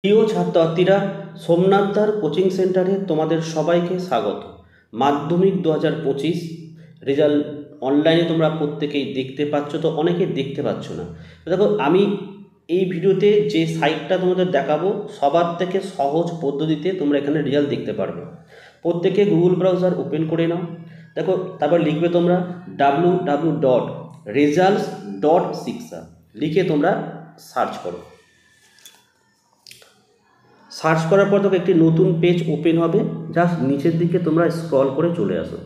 প্রিয় ছাত্রছাত্রীরা, সোমনাথদার কোচিং সেন্টারে তোমাদের সবাইকে স্বাগত। মাধ্যমিক 2025 রেজাল্ট অনলাইনে তোমরা প্রত্যেকেই দেখতে পাচ্ছ, তো অনেকে দেখতে পাচ্ছ না। তো দেখো, আমি এই ভিডিওতে যে সাইটটা তোমাদের দেখাবো সবার থেকে সহজ পদ্ধতিতে তোমরা এখানে রেজাল্ট দেখতে পারবে। প্রত্যেকে গুগল ব্রাউজার ওপেন করে নাও। দেখো, তারপর লিখবে তোমরা www.results.shiksha লিখে তোমরা সার্চ করো। সার্চ করার পর তোকে একটি নতুন পেজ ওপেন হবে। জাস্ট নিচের দিকে তোমরা স্ক্রল করে চলে আসো।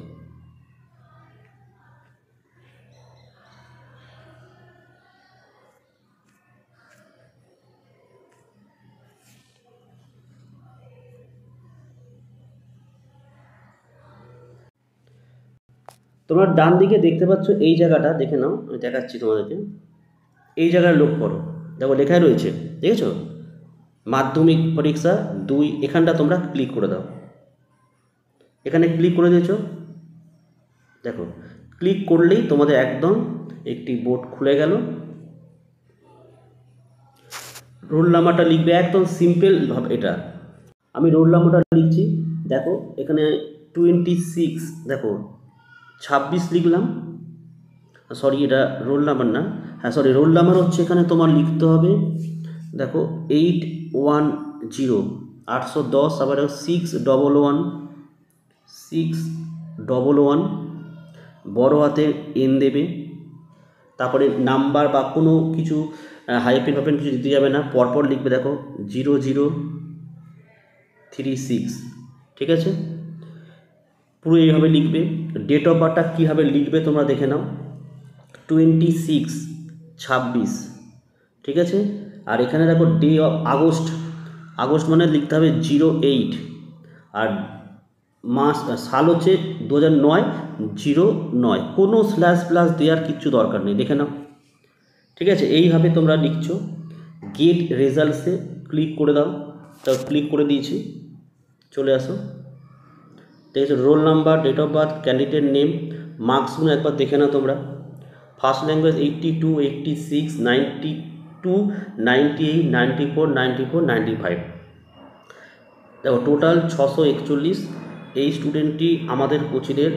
তোমরা ডান দিকে দেখতে পাচ্ছ এই জায়গাটা, দেখে নাও, আমি দেখাচ্ছি তোমাদেরকে। এই জায়গায় লক্ষ্য করো, দেখো লেখাই রয়েছে, দেখেছো? মাধ্যমিক পরীক্ষা 2। এখানটা তোমরা ক্লিক করে দাও। এখানে ক্লিক করে দিয়েছো, দেখো ক্লিক করলেই তোমাদের একদম একটি বোর্ড খুলে গেল। রোল নাম্বারটা লিখবে একদম সিম্পল ভাবে। এটা আমি রোল নাম্বারটা লিখছি, দেখো এখানে 26, দেখো 26 লিখলাম। সরি, এটা রোল নাম্বার না, হ্যাঁ সরি, রোল নাম্বার হচ্ছে এখানে তোমার লিখতে হবে, দেখো 810 810, আবার 611 বড় হাতে এন দেবে। তারপরে নাম্বার বা কোনো কিছু হাইফেন ফাইফেন কিছু দিতে যাবে না, পরপর লিখবে। দেখো 0036, ঠিক আছে? পুরো এইভাবে লিখবে। ডেট অফ বার্থটা কীভাবে লিখবে তোমরা দেখে নাও, 26 ঠিক আছে? আর এখানে দেখো ডে অফ আগস্ট মানে লিখতে হবে 08, আর মাস সাল হচ্ছে 2009 09। কোনো স্ল্যাশ প্লাস দেওয়ার কিচ্ছু দরকার নেই, দেখে নাও, ঠিক আছে? এইভাবে তোমরা লিখছো। গেট রেজাল্টসে ক্লিক করে দাও। তাও ক্লিক করে দিয়েছি, চলে আসো। ঠিক আছে, roll number, date of birth, candidate name, মার্কসগুলো একবার দেখে নাও তোমরা। First language 82, 86, 92, 98, 94, 94, 95। দেখো টোটাল 641। এই স্টুডেন্টটি আমাদের কোচিংয়ের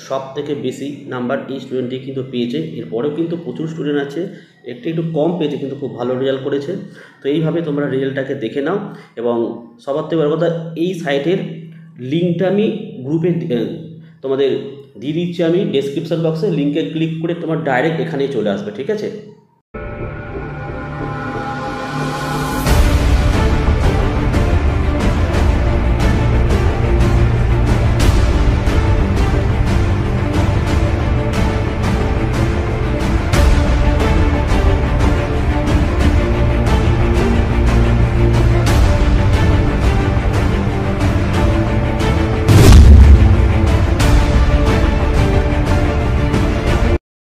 সব থেকে বেশি নাম্বার এই স্টুডেন্টটি কিন্তু পেয়েছে। এরপরেও কিন্তু প্রচুর স্টুডেন্ট আছে, একটু কম পেয়েছে, কিন্তু খুব ভালো রেজাল্ট করেছে। তো এইভাবে তোমরা রেজাল্টটাকে দেখে নাও। এবং সবার থেকে বড় কথা, এই সাইটের লিঙ্কটা আমি গ্রুপে তোমাদের দিয়ে দিচ্ছি, আমি ডেসক্রিপশন বক্সে লিঙ্কে ক্লিক করে তোমার ডাইরেক্ট এখানেই চলে আসবে, ঠিক আছে?